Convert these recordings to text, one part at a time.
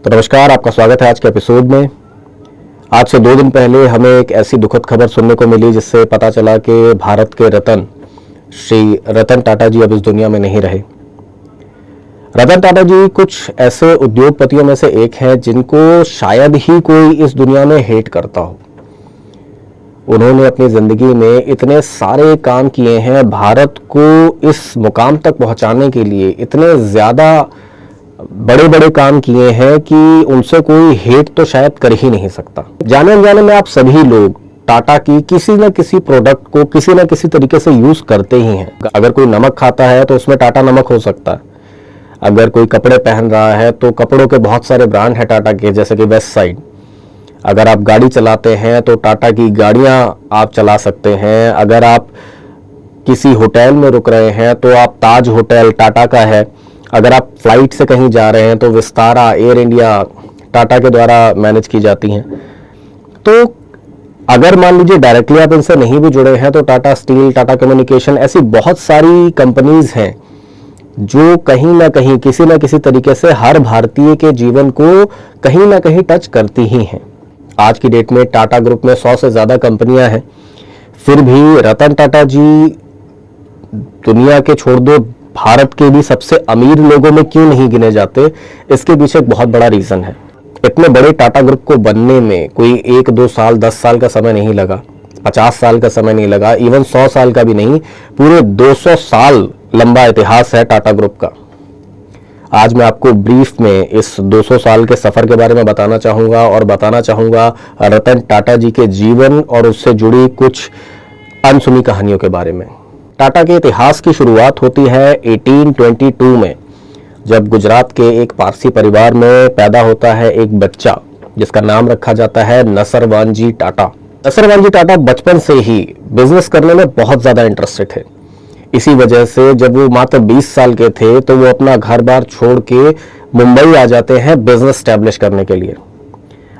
तो नमस्कार, आपका स्वागत है आज के एपिसोड में। आज से 2 दिन पहले हमें एक ऐसी दुखद खबर सुनने को मिली जिससे पता चला कि भारत के रतन श्री रतन टाटा जी अब इस दुनिया में नहीं रहे। रतन टाटा जी कुछ ऐसे उद्योगपतियों में से एक हैं जिनको शायद ही कोई इस दुनिया में हेट करता हो। उन्होंने अपनी जिंदगी में इतने सारे काम किए हैं, भारत को इस मुकाम तक पहुंचाने के लिए इतने ज्यादा बड़े बड़े काम किए हैं कि उनसे कोई हेट तो शायद कर ही नहीं सकता। जाने अनजाने में आप सभी लोग टाटा की किसी न किसी प्रोडक्ट को किसी न किसी तरीके से यूज करते ही हैं। अगर कोई नमक खाता है तो उसमें टाटा नमक हो सकता है। अगर कोई कपड़े पहन रहा है तो कपड़ों के बहुत सारे ब्रांड है टाटा के, जैसे कि वेस्ट साइड। अगर आप गाड़ी चलाते हैं तो टाटा की गाड़ियां आप चला सकते हैं। अगर आप किसी होटल में रुक रहे हैं तो आप ताज होटल टाटा का है। अगर आप फ्लाइट से कहीं जा रहे हैं तो विस्तारा, एयर इंडिया टाटा के द्वारा मैनेज की जाती हैं। तो अगर मान लीजिए डायरेक्टली आप इनसे नहीं भी जुड़े हैं तो टाटा स्टील, टाटा कम्युनिकेशन, ऐसी बहुत सारी कंपनीज हैं जो कहीं ना कहीं किसी न किसी तरीके से हर भारतीय के जीवन को कहीं ना कहीं टच करती ही हैं। आज की डेट में टाटा ग्रुप में 100 से ज्यादा कंपनियां हैं, फिर भी रतन टाटा जी दुनिया के छोड़ दो भारत के भी सबसे अमीर लोगों में क्यों नहीं गिने जाते, इसके पीछे एक बहुत बड़ा रीजन है। इतने बड़े टाटा ग्रुप को बनने में कोई 1-2 साल 10 साल का समय नहीं लगा, 50 साल का समय नहीं लगा, इवन 100 साल का भी नहीं, पूरे 200 साल लंबा इतिहास है टाटा ग्रुप का। आज मैं आपको ब्रीफ में इस 200 साल के सफर के बारे में बताना चाहूंगा और बताना चाहूंगा रतन टाटा जी के जीवन और उससे जुड़ी कुछ अनसुनी कहानियों के बारे में। टाटा के इतिहास की शुरुआत होती है 1822 में, जब गुजरात के एक पारसी परिवार में पैदा होता है एक बच्चा जिसका नाम रखा जाता है नसरवानजी टाटा। नसरवानजी टाटा बचपन से ही बिजनेस करने में बहुत ज्यादा इंटरेस्टेड थे। इसी वजह से जब वो मात्र 20 साल के थे तो वो अपना घर बार छोड़ के मुंबई आ जाते हैं बिजनेस स्टैब्लिश करने के लिए।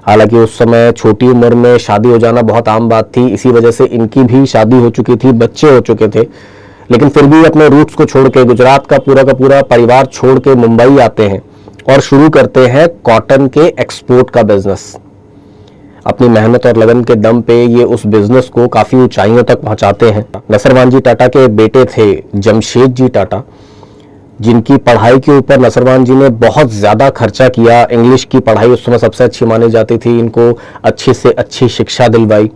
हालांकि उस समय छोटी उम्र में शादी हो जाना बहुत आम बात थी, इसी वजह से इनकी भी शादी हो चुकी थी, बच्चे हो चुके थे, लेकिन फिर भी अपने रूट्स को छोड़ के गुजरात का पूरा परिवार छोड़ के मुंबई आते हैं और शुरू करते हैं कॉटन के एक्सपोर्ट का बिजनेस। अपनी मेहनत और लगन के दम पे ये उस बिजनेस को काफी ऊंचाइयों तक पहुंचाते हैं। नसरवानजी टाटा के बेटे थे जमशेद जी टाटा, जिनकी पढ़ाई के ऊपर नसरवान जी ने बहुत ज्यादा खर्चा किया। इंग्लिश की पढ़ाई उस समय सबसे अच्छी मानी जाती थी, इनको अच्छी से अच्छी शिक्षा दिलवाई।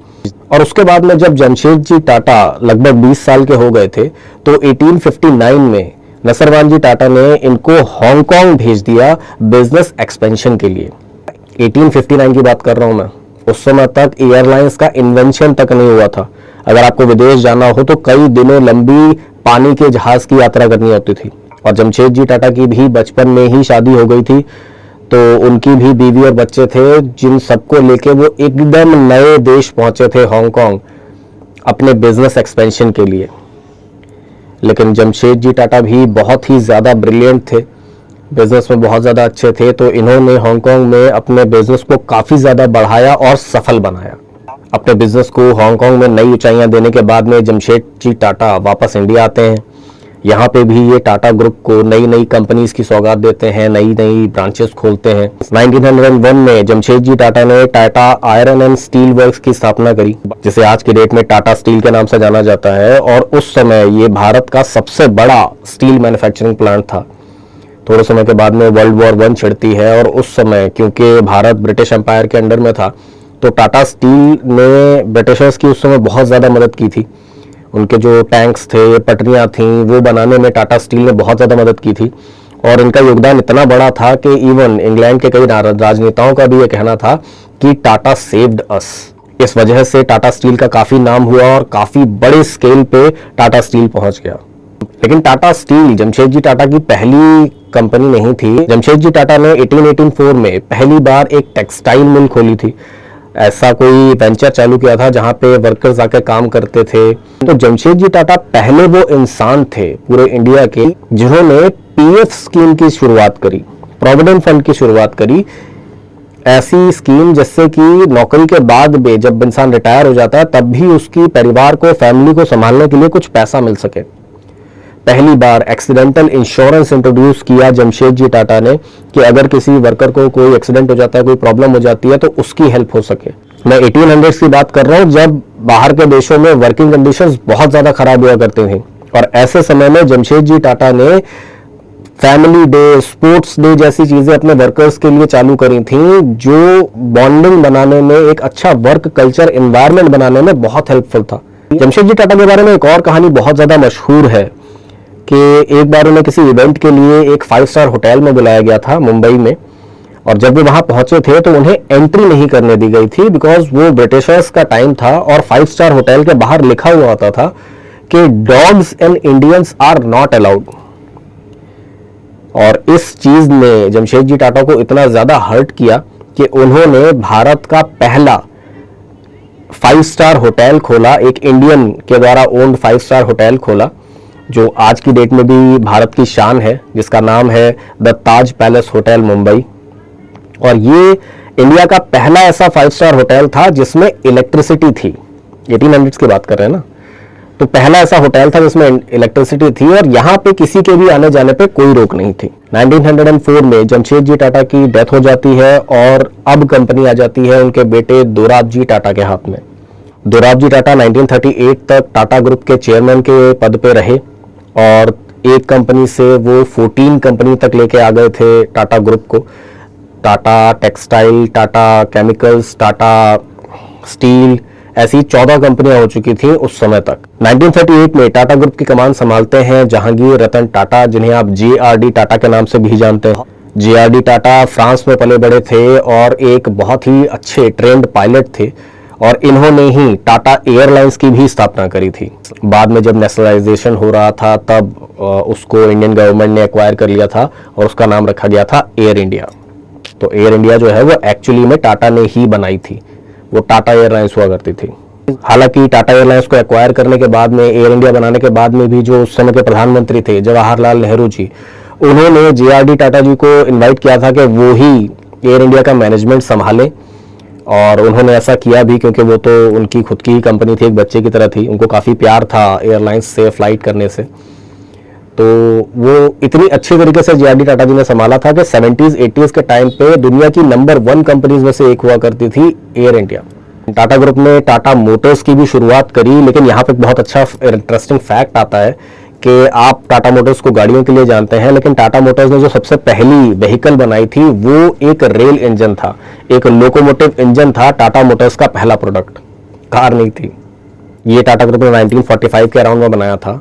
और उसके बाद में जब जमशेद जी टाटा लगभग 20 साल के हो गए थे तो 1859 में नसरवान जी टाटा ने इनको हांगकांग भेज दिया बिजनेस एक्सपेंशन के लिए। 1859 की बात कर रहा हूं मैं, उस समय तक एयरलाइंस का इन्वेंशन तक नहीं हुआ था। अगर आपको विदेश जाना हो तो कई दिनों लंबी पानी के जहाज की यात्रा करनी होती थी। और जमशेद जी टाटा की भी बचपन में ही शादी हो गई थी, तो उनकी भी बीवी और बच्चे थे, जिन सबको लेके वो एकदम नए देश पहुंचे थे हांगकांग अपने बिजनेस एक्सपेंशन के लिए। लेकिन जमशेद जी टाटा भी बहुत ही ज्यादा ब्रिलियंट थे, बिजनेस में बहुत ज्यादा अच्छे थे, तो इन्होंने हांगकांग में अपने बिजनेस को काफी ज्यादा बढ़ाया और सफल बनाया। अपने बिजनेस को हांगकांग में नई ऊंचाइयां देने के बाद में जमशेद जी टाटा वापस इंडिया आते हैं। यहाँ पे भी ये टाटा ग्रुप को नई नई कंपनीज की सौगात देते हैं, नई नई ब्रांचेस खोलते हैं। 1901 में जमशेद जी टाटा ने Tata iron and steel works की स्थापना करी, जिसे आज की डेट में टाटा स्टील के नाम से जाना जाता है। और उस समय ये भारत का सबसे बड़ा स्टील मैन्युफैक्चरिंग प्लांट था। थोड़े समय के बाद में वर्ल्ड वॉर 1 छिड़ती है और उस समय क्योंकि भारत ब्रिटिश एम्पायर के अंडर में था तो टाटा स्टील ने ब्रिटिशर्स की उस समय बहुत ज्यादा मदद की थी। उनके जो टैंक्स थे, पटरियां थीं, वो बनाने में टाटा स्टील ने बहुत ज़्यादा मदद की थी। और इनका योगदान इतना बड़ा था कि इवन इंग्लैंड के कई राजनेताओं का भी ये कहना था कि टाटा सेव्ड अस। इस वजह से टाटा स्टील का काफ़ी नाम हुआ और काफ़ी बड़े स्केल पे टाटा स्टील पहुंच गया। लेकिन टाटा स्टील जमशेद जी टाटा की पहली कंपनी नहीं थी। जमशेद जी टाटा ने 1884 में पहली बार एक टेक्सटाइल मिल खोली थी। ऐसा कोई वेंचर चालू किया था जहां पे वर्कर्स आके काम करते थे। तो जमशेद जी टाटा पहले वो इंसान थे पूरे इंडिया के जिन्होंने पीएफ स्कीम की शुरुआत करी, प्रोविडेंट फंड की शुरुआत करी। ऐसी स्कीम जिससे कि नौकरी के बाद भी जब इंसान रिटायर हो जाता है तब भी उसकी परिवार को, फैमिली को संभालने के लिए कुछ पैसा मिल सके। पहली बार एक्सीडेंटल इंश्योरेंस इंट्रोड्यूस किया जमशेदजी टाटा ने कि अगर किसी वर्कर को कोई एक्सीडेंट हो जाता है, कोई प्रॉब्लम हो जाती है तो उसकी हेल्प हो सके। मैं 1800 की बात कर रहा हूं, जब बाहर के देशों में वर्किंग कंडीशंस बहुत ज्यादा खराब हुआ करती थी, और ऐसे समय में जमशेदजी टाटा ने फैमिली डे, स्पोर्ट्स डे जैसी चीजें अपने वर्कर्स के लिए चालू करी थी, जो बॉन्डिंग बनाने में, एक अच्छा वर्क कल्चर एनवायरनमेंट बनाने में बहुत हेल्पफुल था। जमशेदजी टाटा के बारे में एक और कहानी बहुत ज्यादा मशहूर है कि एक बार उन्हें किसी इवेंट के लिए एक 5 स्टार होटल में बुलाया गया था मुंबई में, और जब वो वहां पहुंचे थे तो उन्हें एंट्री नहीं करने दी गई थी, बिकॉज वो ब्रिटिशर्स का टाइम था और 5 स्टार होटल के बाहर लिखा हुआ होता था कि dogs and Indians are not allowed. और इस चीज ने जमशेदजी टाटा को इतना ज्यादा हर्ट किया कि उन्होंने भारत का पहला 5 स्टार होटल खोला, एक इंडियन के द्वारा ओन्ड 5 स्टार होटल खोला, जो आज की डेट में भी भारत की शान है, जिसका नाम है the Taj palace hotel Mumbai. और ये इंडिया का पहला ऐसा 5 स्टार होटल था जिसमें इलेक्ट्रिसिटी थी। 1800 की बात कर रहे हैं ना, तो पहला ऐसा होटल था जिसमें इलेक्ट्रिसिटी थी और यहां पे किसी के भी आने जाने पे कोई रोक नहीं थी। 1904 में जमशेदजी टाटा की डेथ हो जाती है और अब कंपनी आ जाती है उनके बेटे दोराबजी टाटा के हाथ में। दोराबजी टाटा 1938 तक टाटा ग्रुप के चेयरमैन के पद पे रहे और एक कंपनी से वो 14 कंपनी तक लेके आ गए थे टाटा ग्रुप को। Tata textile, Tata chemicals, Tata steel, ऐसी 14 कंपनियां हो चुकी थी उस समय तक। 1938 में टाटा ग्रुप की कमान संभालते हैं जहांगीर रतन टाटा, जिन्हें आप JRD टाटा के नाम से भी जानते हैं। JRD टाटा फ्रांस में पले बड़े थे और एक बहुत ही अच्छे ट्रेंड पायलट थे, और इन्होंने ही टाटा एयरलाइंस की भी स्थापना करी थी। बाद में जब नेशनलाइजेशन हो रहा था तब उसको इंडियन गवर्नमेंट ने एक्वायर कर लिया था और उसका नाम रखा गया था एयर इंडिया। तो एयर इंडिया जो है वो एक्चुअली में टाटा ने ही बनाई थी, वो टाटा एयरलाइंस हुआ करती थी। हालांकि टाटा एयरलाइंस को एक्वायर करने के बाद में, एयर इंडिया बनाने के बाद में भी जो उस समय के प्रधानमंत्री थे जवाहरलाल नेहरू जी, उन्होंने JRD टाटा जी को इन्वाइट किया था कि वो ही एयर इंडिया का मैनेजमेंट संभाले, और उन्होंने ऐसा किया भी क्योंकि वो तो उनकी खुद की ही कंपनी थी, एक बच्चे की तरह थी, उनको काफ़ी प्यार था एयरलाइंस से फ्लाइट करने से। तो वो इतनी अच्छे तरीके से JRD टाटा जी ने संभाला था कि 70s 80s के टाइम पे दुनिया की नंबर 1 कंपनीज में से एक हुआ करती थी एयर इंडिया। टाटा ग्रुप ने टाटा मोटर्स की भी शुरुआत करी, लेकिन यहाँ पे बहुत अच्छा इंटरेस्टिंग फैक्ट आता है कि आप टाटा मोटर्स को गाड़ियों के लिए जानते हैं, लेकिन टाटा मोटर्स ने जो सबसे पहली व्हीकल बनाई थी वो एक रेल इंजन था, एक लोकोमोटिव इंजन था। टाटा मोटर्स का पहला प्रोडक्ट कार नहीं थी। ये टाटा ग्रुप ने 1945 के अराउंड में बनाया था।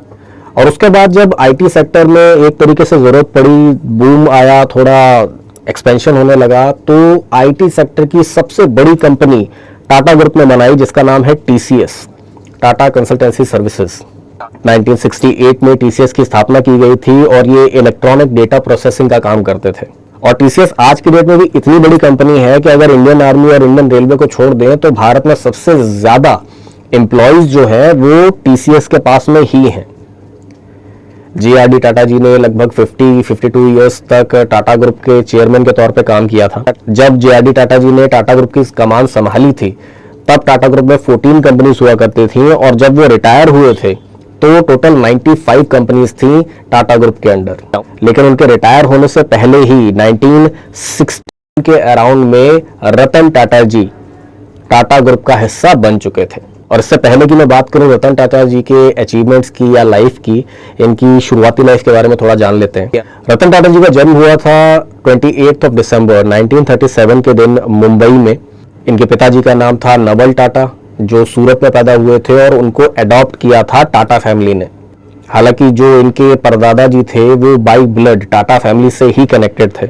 और उसके बाद जब IT सेक्टर में एक तरीके से जरूरत पड़ी, बूम आया, थोड़ा एक्सपेंशन होने लगा, तो IT सेक्टर की सबसे बड़ी कंपनी टाटा ग्रुप ने बनाई जिसका नाम है TCS, टाटा कंसल्टेंसी सर्विसेज। 1968 में TCS की स्थापना की गई थी और ये इलेक्ट्रॉनिक डेटा प्रोसेसिंग का काम करते थे। और TCS आज की डेट में भी इतनी बड़ी कंपनी है कि अगर इंडियन आर्मी और इंडियन रेलवे को छोड़ दें तो भारत में सबसे ज्यादा एम्प्लॉयज जो है वो TCS के पास में ही हैं। JRD टाटा जी ने लगभग 52 ईयर्स तक टाटा ग्रुप के चेयरमैन के तौर पे काम किया था। जब JRD टाटा जी ने टाटा ग्रुप की कमान संभाली थी तब टाटा ग्रुप में 14 कंपनीज हुआ करती थी, और जब वो रिटायर हुए थे तो टोटल 95 कंपनीज थी टाटा ग्रुप के अंडर। लेकिन उनके रिटायर होने से पहले ही 1960 के अराउंड में रतन टाटा जी टाटा ग्रुप का हिस्सा बन चुके थे। और इससे पहले की मैं बात करूं रतन टाटा जी के अचीवमेंट्स की या लाइफ की, इनकी शुरुआती लाइफ के बारे में थोड़ा जान लेते हैं। रतन टाटा जी का जन्म हुआ था 28 दिसंबर 1937 के दिन मुंबई में। इनके पिताजी का नाम था नवल टाटा, जो सूरत में पैदा हुए थे, और उनको अडॉप्ट किया था टाटा फैमिली ने। हालांकि जो इनके परदादा जी थे वो बाई ब्लड टाटा फैमिली से ही कनेक्टेड थे।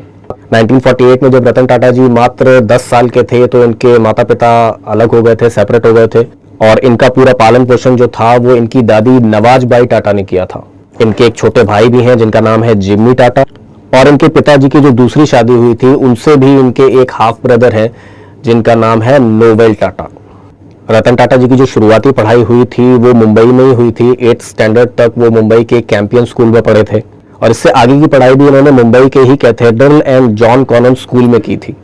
1948 में जब रतन टाटा जी मात्र 10 साल के थे तो इनके माता पिता अलग हो गए थे, सेपरेट हो गए थे, और इनका पूरा पालन पोषण जो था वो इनकी दादी नवाज बाई टाटा ने किया था। इनके एक छोटे भाई भी हैं जिनका नाम है जिम्मी टाटा, और इनके पिताजी की जो दूसरी शादी हुई थी उनसे भी इनके एक हाफ ब्रदर हैं जिनका नाम है नोवेल टाटा। रतन टाटा जी की जो शुरुआती पढ़ाई हुई थी वो मुंबई में ही हुई थी। 8th स्टैंडर्ड तक वो मुंबई के कैंपियन स्कूल में पढ़े थे, और इससे आगे की पढ़ाई भी उन्होंने मुंबई के ही Cathedral and John Connon School में की थी।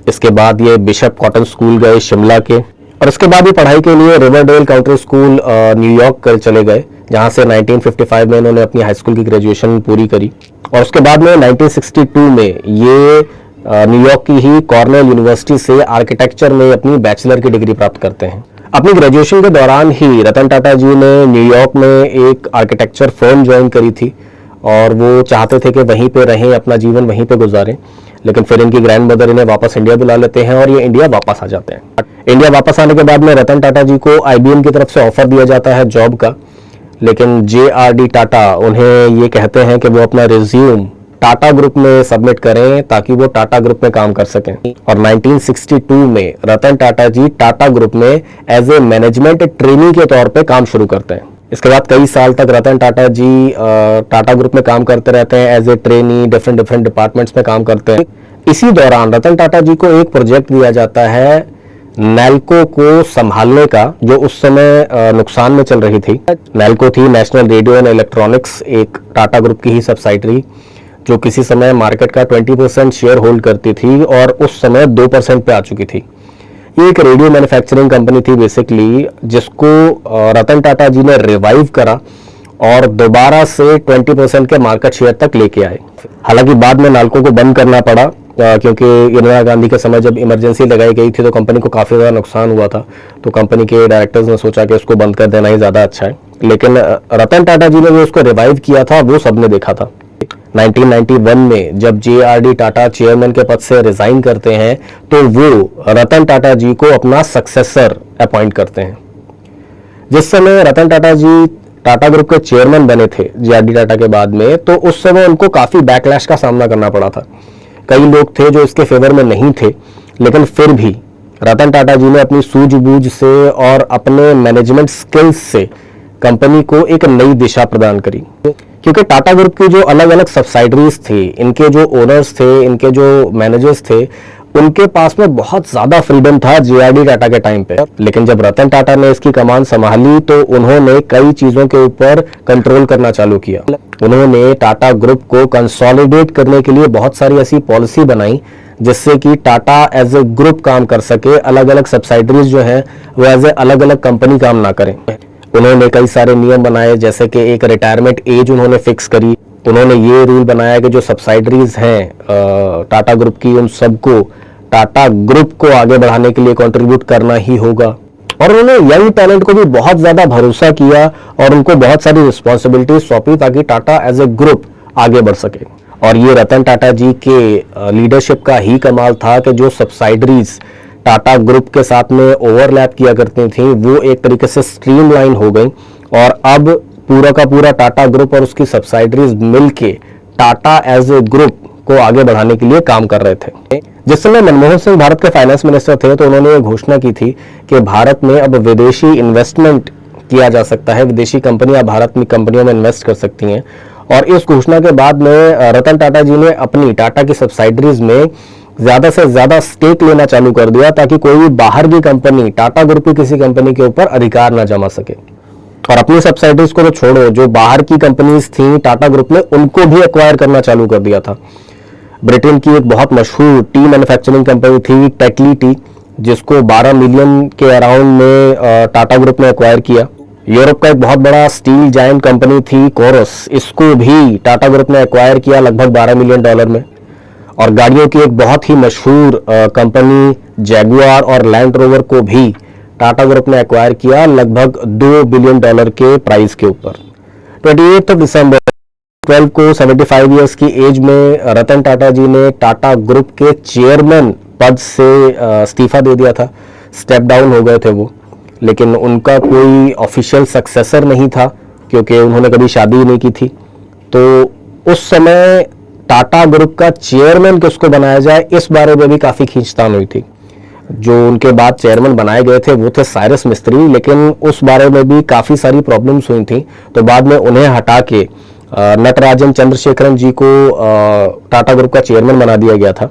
इसके बाद ये बिशप कॉटन स्कूल गए शिमला के, और इसके बाद ये पढ़ाई के लिए रिवरडेल काउंटी स्कूल न्यूयॉर्क चले गए, जहां से 1955 में इन्होंने अपनी हाई स्कूल की ग्रेजुएशन पूरी करी और उसके बाद में 1962 में ये न्यूयॉर्क की ही कॉर्नेल यूनिवर्सिटी से आर्किटेक्चर में अपनी बैचलर की डिग्री प्राप्त करते हैं। अपनी ग्रेजुएशन के दौरान ही रतन टाटा जी ने न्यूयॉर्क में एक आर्किटेक्चर फर्म ज्वाइन करी थी और वो चाहते थे कि वहीं पे रहें, अपना जीवन वहीं पे गुजारें, लेकिन फिर इनकी ग्रैंड मदर इन्हें वापस इंडिया बुला लेते हैं और ये इंडिया वापस आ जाते हैं। इंडिया वापस आने के बाद में रतन टाटा जी को IBM की तरफ से ऑफर दिया जाता है जॉब का, लेकिन JRD टाटा उन्हें ये कहते हैं कि वो अपना रिज्यूम टाटा ग्रुप में सबमिट करें ताकि वो टाटा ग्रुप में काम कर सकें। और 1962 में रतन टाटा जी टाटा ग्रुप में एज ए मैनेजमेंट ट्रेनी के तौर पे काम शुरू करते हैं। इसके बाद कई साल तक रतन टाटा जी टाटा ग्रुप में काम करते रहते हैं as a trainee, different departments में काम करते हैं। इसी दौरान रतन टाटा जी को एक प्रोजेक्ट दिया जाता है नैल्को को संभालने का, जो उस समय नुकसान में चल रही थी। नैल्को थी नेशनल रेडियो एंड इलेक्ट्रॉनिक्स, एक टाटा ग्रुप की ही सब्सिडरी जो किसी समय मार्केट का 20% शेयर होल्ड करती थी और उस समय 2% पे आ चुकी थी। ये एक रेडियो मैन्युफैक्चरिंग कंपनी थी बेसिकली, जिसको रतन टाटा जी ने रिवाइव करा और दोबारा से 20% के मार्केट शेयर तक लेके आए। हालांकि बाद में नाल्को को बंद करना पड़ा क्योंकि इंदिरा गांधी के समय जब इमरजेंसी लगाई गई थी तो कंपनी को काफ़ी ज़्यादा नुकसान हुआ था, तो कंपनी के डायरेक्टर्स ने सोचा कि इसको बंद कर देना ही ज़्यादा अच्छा है। लेकिन रतन टाटा जी ने जो उसको रिवाइव किया था वो सबने देखा था। 1991 में जब JRD टाटा चेयरमैन के पद से रिजाइन करते हैं तो वो रतन टाटा जी को अपना सक्सेसर अपॉइंट करते हैं। जिस समय रतन टाटा जी टाटा ग्रुप के चेयरमैन बने थे JRD टाटा के बाद में, तो उस समय उनको काफी बैकलैश का सामना करना पड़ा था। कई लोग थे जो इसके फेवर में नहीं थे, लेकिन फिर भी रतन टाटा जी ने अपनी सूझबूझ से और अपने मैनेजमेंट स्किल्स से कंपनी को एक नई दिशा प्रदान करी। क्योंकि टाटा ग्रुप की जो अलग अलग सब्सिडरीज थी, इनके जो ओनर्स थे, इनके जो मैनेजर्स थे, उनके पास में बहुत ज्यादा फ्रीडम था JRD टाटा के टाइम पे। लेकिन जब रतन टाटा ने इसकी कमान संभाली तो उन्होंने कई चीजों के ऊपर कंट्रोल करना चालू किया। उन्होंने टाटा ग्रुप को कंसोलिडेट करने के लिए बहुत सारी ऐसी पॉलिसी बनाई जिससे कि टाटा एज ए ग्रुप काम कर सके, अलग अलग सब्सिडरीज जो है वो एज ए अलग अलग कंपनी काम ना करें। उन्होंने कई सारे नियम बनाए, जैसे कि एक रिटायरमेंट एज उन्होंने फिक्स करी। उन्होंने ये रूल बनाया कि जो सब्सिडरीज हैं टाटा ग्रुप की, उन सबको टाटा ग्रुप को आगे बढ़ाने के लिए कंट्रीब्यूट करना ही होगा। और उन्होंने यंग टैलेंट को भी बहुत ज्यादा भरोसा किया और उनको बहुत सारी रिस्पॉन्सिबिलिटी सौंपी ताकि टाटा एज ए ग्रुप आगे बढ़ सके। और ये रतन टाटा जी के लीडरशिप का ही कमाल था कि जो सब्सिडरीज टाटा ग्रुप के साथ में ओवरलैप किया करती थी वो एक तरीके से स्ट्रीमलाइन हो गई और अब पूरा का पूरा टाटा ग्रुप और उसकी सब्सिडरीज मिलके टाटा एज ए ग्रुप को आगे बढ़ाने के लिए काम कर रहे थे। जिस समय मनमोहन सिंह भारत के फाइनेंस मिनिस्टर थे तो उन्होंने ये घोषणा की थी कि भारत में अब विदेशी इन्वेस्टमेंट किया जा सकता है, विदेशी कंपनियां भारत में कंपनियों में इन्वेस्ट कर सकती हैं। और इस घोषणा के बाद में रतन टाटा जी ने अपनी टाटा की सब्सिडरीज में ज्यादा से ज्यादा स्टेक लेना चालू कर दिया ताकि कोई भी बाहर की कंपनी टाटा ग्रुप की किसी कंपनी के ऊपर अधिकार ना जमा सके। और अपनी सब्सिडीज को तो छोड़ो, जो बाहर की कंपनीज थी टाटा ग्रुप ने उनको भी एक्वायर करना चालू कर दिया था। ब्रिटेन की एक बहुत मशहूर टी मैन्युफैक्चरिंग कंपनी थी टेटली टी, जिसको 12 मिलियन के अराउंड में टाटा ग्रुप ने एक्वायर किया। यूरोप का एक बहुत बड़ा स्टील जायंट कंपनी थी कोरस, इसको भी टाटा ग्रुप ने एक्वायर किया लगभग $12 मिलियन में। और गाड़ियों की एक बहुत ही मशहूर कंपनी जैगुआर और लैंड रोवर को भी टाटा ग्रुप ने एक्वायर किया लगभग $2 बिलियन के प्राइस के ऊपर। 28 दिसंबर 12 को 75 इयर्स की एज में रतन टाटा जी ने टाटा ग्रुप के चेयरमैन पद से इस्तीफा दे दिया था, स्टेप डाउन हो गए थे वो। लेकिन उनका कोई ऑफिशियल सक्सेसर नहीं था क्योंकि उन्होंने कभी शादी नहीं की थी। तो उस समय टाटा ग्रुप का चेयरमैन किसको बनाया जाए इस बारे में भी काफी खींचतान हुई थी। जो उनके बाद चेयरमैन बनाए गए थे वो थे साइरस मिस्त्री, लेकिन उस बारे में भी काफी सारी प्रॉब्लम्स हुई थी। तो बाद में उन्हें हटा के नटराजन चंद्रशेखरन जी को टाटा ग्रुप का चेयरमैन बना दिया गया था।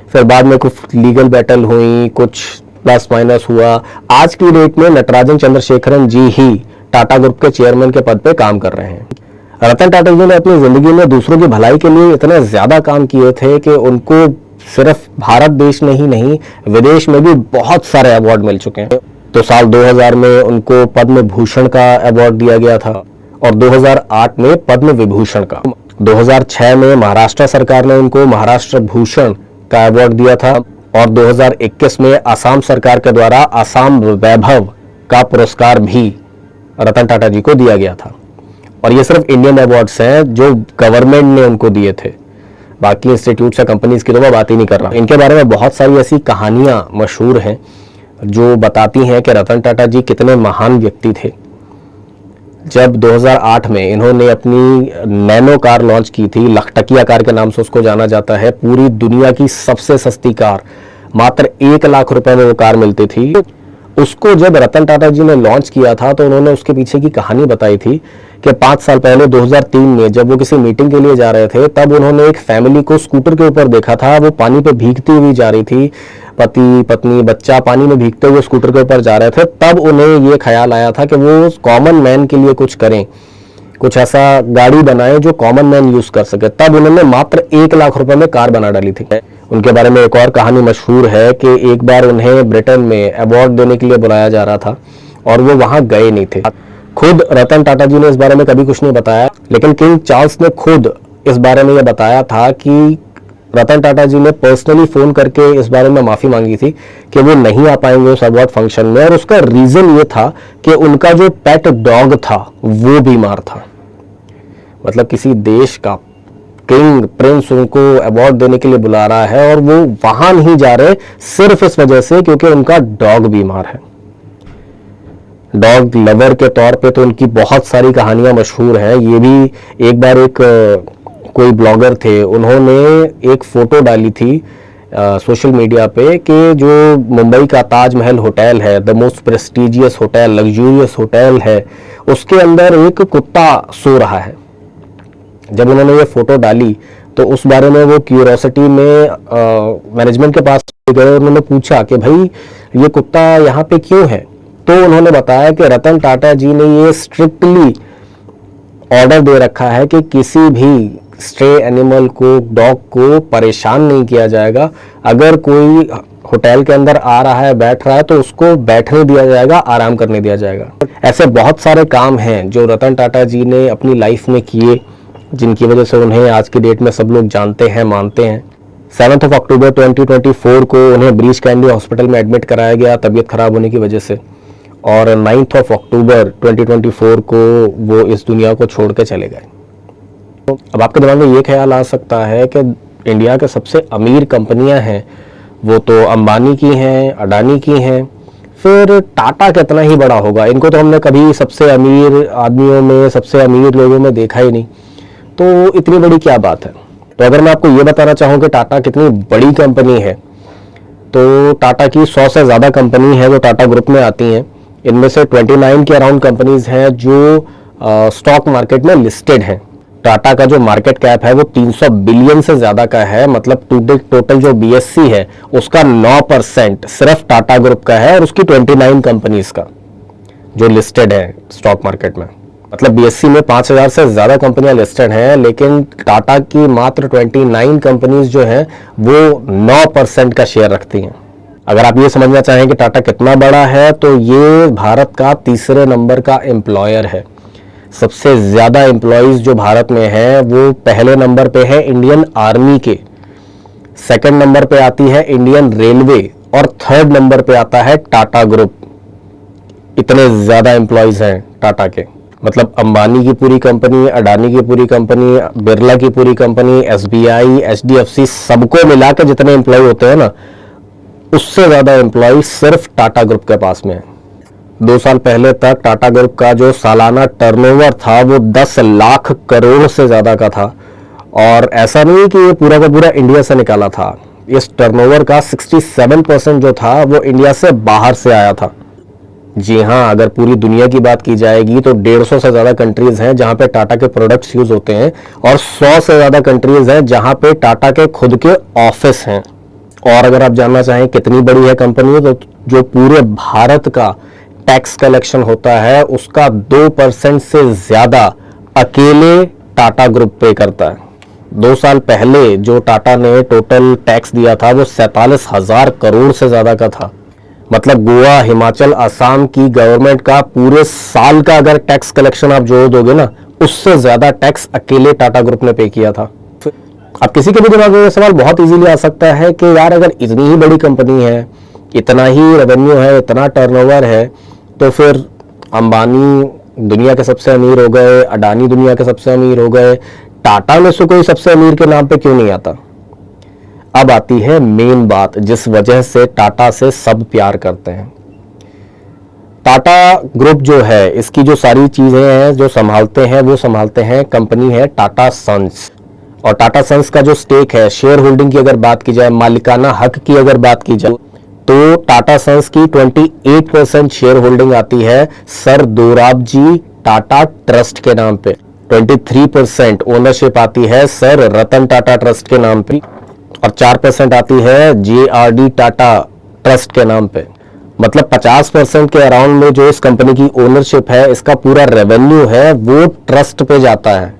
फिर बाद में कुछ लीगल बैटल हुई, कुछ प्लस माइनस हुआ। आज की डेट में नटराजन चंद्रशेखरन जी ही टाटा ग्रुप के चेयरमैन के पद पे काम कर रहे हैं। रतन टाटा जी ने अपनी जिंदगी में दूसरों की भलाई के लिए इतने ज्यादा काम किए थे कि उनको सिर्फ भारत देश में ही नहीं विदेश में भी बहुत सारे अवार्ड मिल चुके हैं। तो साल 2000 में उनको पद्म भूषण का अवार्ड दिया गया था। और 2008 में पद्म विभूषण का। 2006 में महाराष्ट्र सरकार ने उनको महाराष्ट्र भूषण का अवार्ड दिया था और 2021 में असम सरकार के द्वारा असम वैभव का पुरस्कार भी रतन टाटा जी को दिया गया था। और ये सिर्फ इंडियन अवार्ड्स हैं जो गवर्नमेंट ने उनको दिए थे, बाकी इंस्टीट्यूट्स या कंपनीज की तो मैं बात ही नहीं कर रहा। इनके बारे में बहुत सारी ऐसी कहानियां मशहूर हैं जो बताती हैं कि रतन टाटा जी कितने महान व्यक्ति थे। जब 2008 में इन्होंने अपनी नैनो कार लॉन्च की थी, लखटकिया कार के नाम से उसको जाना जाता है, पूरी दुनिया की सबसे सस्ती कार, मात्र 1 लाख रुपए में वो कार मिलती थी। उसको जब रतन टाटा जी ने लॉन्च किया था तो उन्होंने उसके पीछे की कहानी बताई थी कि 5 साल पहले 2003 में जब वो किसी मीटिंग के लिए जा रहे थे, तब उन्होंने एक फैमिली को स्कूटर के ऊपर देखा था। वो पानी पे भीगती हुई जा रही थी, पति पत्नी बच्चा पानी में भीगते हुए स्कूटर के ऊपर जा रहे थे। तब उन्हें ये ख्याल आया था कि वो कॉमन मैन के लिए कुछ करें, कुछ ऐसा गाड़ी बनाए जो कॉमन मैन यूज कर सके। तब उन्होंने मात्र 1 लाख रुपए में कार बना डाली थी। उनके बारे में एक और कहानी मशहूर है कि एक बार उन्हें ब्रिटेन में अवार्ड देने के लिए बुलाया जा रहा था और वो वहां गए नहीं थे। खुद रतन टाटा जी ने इस बारे में कभी कुछ नहीं बताया, लेकिन किंग चार्ल्स ने खुद इस बारे में यह बताया था कि रतन टाटा जी ने पर्सनली फोन करके इस बारे में माफी मांगी थी कि वो नहीं आ पाएंगे उस अवार्ड फंक्शन में। और उसका रीजन ये था कि उनका जो पेट डॉग था वो बीमार था। मतलब किसी देश का किंग प्रिंस उनको अवार्ड देने के लिए बुला रहा है और वो वहां नहीं जा रहे सिर्फ इस वजह से क्योंकि उनका डॉग बीमार है। डॉग लवर के तौर पे तो उनकी बहुत सारी कहानियां मशहूर हैं। ये भी एक बार कोई ब्लॉगर थे, उन्होंने एक फोटो डाली थी सोशल मीडिया पे कि जो मुंबई का ताजमहल होटल है, the most prestigious hotel, luxurious hotel है, उसके अंदर एक कुत्ता सो रहा है। जब उन्होंने ये फोटो डाली तो उस बारे में वो क्यूरियोसिटी में मैनेजमेंट के पास गए। उन्होंने पूछा कि भाई ये कुत्ता यहाँ पे क्यों है, तो उन्होंने बताया कि रतन टाटा जी ने ये स्ट्रिक्टली ऑर्डर दे रखा है कि किसी भी स्ट्रे एनिमल को, डॉग को परेशान नहीं किया जाएगा। अगर कोई होटल के अंदर आ रहा है, बैठ रहा है, तो उसको बैठने दिया जाएगा, आराम करने दिया जाएगा। ऐसे बहुत सारे काम हैं जो रतन टाटा जी ने अपनी लाइफ में किए, जिनकी वजह से उन्हें आज की डेट में सब लोग जानते हैं, मानते हैं। 7 अक्टूबर 2024 को उन्हें ब्रीच कैंडी हॉस्पिटल में एडमिट कराया गया तबीयत खराब होने की वजह से, और 9 अक्टूबर 2024 को वो इस दुनिया को छोड़ के चले गए। अब आपके दिमाग में ये ख्याल आ सकता है कि इंडिया के सबसे अमीर कंपनियां हैं वो तो अंबानी की हैं, अडानी की हैं, फिर टाटा कितना ही बड़ा होगा। इनको तो हमने कभी सबसे अमीर आदमियों में, सबसे अमीर लोगों में देखा ही नहीं, तो इतनी बड़ी क्या बात है। तो अगर मैं आपको ये बताना चाहूँ कि टाटा कितनी बड़ी कंपनी है, तो टाटा की 100 से ज़्यादा कंपनी है जो टाटा ग्रुप में आती हैं। इनमें से 29 के अराउंड कंपनीज हैं जो स्टॉक मार्केट में लिस्टेड हैं। टाटा का जो मार्केट कैप है वो 300 बिलियन से ज़्यादा का है। मतलब टोटल जो बीएससी है उसका 9% सिर्फ टाटा ग्रुप का है और उसकी 29 कंपनीज का जो लिस्टेड है स्टॉक मार्केट में। मतलब बीएससी में 5000 से ज़्यादा कंपनियां लिस्टेड हैं, लेकिन टाटा की मात्र 29 कंपनीज जो हैं वो 9% का शेयर रखती हैं। अगर आप ये समझना चाहें कि टाटा कितना बड़ा है, तो ये भारत का 3रे नंबर का एम्प्लॉयर है। सबसे ज़्यादा एम्प्लॉयज़ जो भारत में है वो पहले नंबर पे है इंडियन आर्मी के, सेकंड नंबर पे आती है इंडियन रेलवे और थर्ड नंबर पे आता है टाटा ग्रुप। इतने ज़्यादा एम्प्लॉयज़ हैं टाटा के। मतलब अंबानी की पूरी कंपनी, अडानी की पूरी कंपनी, बिरला की पूरी कंपनी, एसबीआई, एचडीएफसी, सबको मिला के जितने एम्प्लॉय होते हैं ना, उससे ज़्यादा एम्प्लॉय सिर्फ टाटा ग्रुप के पास में है। 2 साल पहले तक टाटा ग्रुप का जो सालाना टर्नओवर था वो 10 लाख करोड़ से ज़्यादा का था। और ऐसा नहीं कि ये पूरा का पूरा इंडिया से निकाला था। इस टर्नओवर का 67% जो था वो इंडिया से बाहर से आया था। जी हाँ, अगर पूरी दुनिया की बात की जाएगी तो 150 से ज़्यादा कंट्रीज़ हैं जहाँ पे टाटा के प्रोडक्ट्स यूज़ होते हैं और 100 से ज़्यादा कंट्रीज़ हैं जहाँ पे टाटा के खुद के ऑफिस हैं। और अगर आप जानना चाहें कितनी बड़ी है कंपनी, तो जो पूरे भारत का टैक्स कलेक्शन होता है उसका 2% से ज़्यादा अकेले टाटा ग्रुप पे करता है। 2 साल पहले जो टाटा ने टोटल टैक्स दिया था वो 47,000 करोड़ से ज़्यादा का था। मतलब गोवा, हिमाचल, असम की गवर्नमेंट का पूरे साल का अगर टैक्स कलेक्शन आप जोड़ दोगे ना, उससे ज्यादा टैक्स अकेले टाटा ग्रुप ने पे किया था। अब किसी के भी दिमाग में सवाल बहुत इजीली आ सकता है कि यार अगर इतनी ही बड़ी कंपनी है, इतना ही रेवेन्यू है, इतना टर्नओवर है, तो फिर अंबानी दुनिया के सबसे अमीर हो गए, अडानी दुनिया के सबसे अमीर हो गए, टाटा में से कोई सबसे अमीर के नाम पे क्यों नहीं आता? अब आती है मेन बात, जिस वजह से टाटा से सब प्यार करते हैं। टाटा ग्रुप जो है, इसकी जो सारी चीजें हैं जो संभालते हैं, वो संभालते हैं कंपनी है टाटा सन्स। और टाटा सन्स का जो स्टेक है, शेयर होल्डिंग की अगर बात की जाए, मालिकाना हक की अगर बात की जाए, तो टाटा सन्स की 28% शेयर होल्डिंग आती है सर दोराबजी टाटा ट्रस्ट के नाम पे। 23% ओनरशिप आती है सर रतन टाटा ट्रस्ट के नाम पे, और 4% आती है JRD टाटा ट्रस्ट के नाम पे। मतलब 50% के अराउंड में जो इस कंपनी की ओनरशिप है, इसका पूरा रेवेन्यू है, वो ट्रस्ट पे जाता है।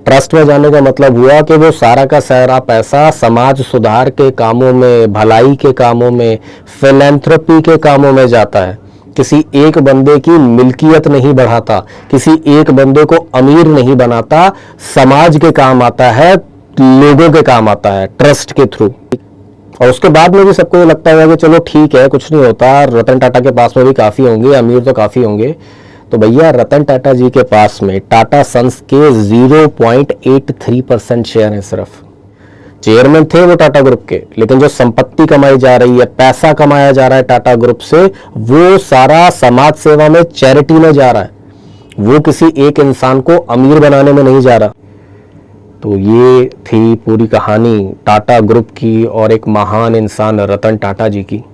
ट्रस्ट में जाने का मतलब हुआ कि वो सारा का सारा पैसा समाज सुधार के कामों में, भलाई के कामों में, फिलैंथ्रोपी के कामों में जाता है। किसी एक बंदे की मिल्कियत नहीं बढ़ाता, किसी एक बंदे को अमीर नहीं बनाता, समाज के काम आता है, लोगों के काम आता है ट्रस्ट के थ्रू। और उसके बाद में भी सबको ये लगता है कि चलो ठीक है, कुछ नहीं होता, रतन टाटा के पास में भी काफी होंगे, अमीर तो काफी होंगे। तो भैया रतन टाटा जी के पास में टाटा सन्स के 0.83% शेयर है सिर्फ। चेयरमैन थे वो टाटा ग्रुप के, लेकिन जो संपत्ति कमाई जा रही है, पैसा कमाया जा रहा है टाटा ग्रुप से, वो सारा समाज सेवा में, चैरिटी में जा रहा है। वो किसी एक इंसान को अमीर बनाने में नहीं जा रहा। तो ये थी पूरी कहानी टाटा ग्रुप की और एक महान इंसान रतन टाटा जी की।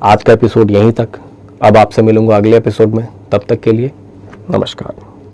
आज का एपिसोड यहीं तक। अब आपसे मिलूंगा अगले एपिसोड में, तब तक के लिए नमस्कार।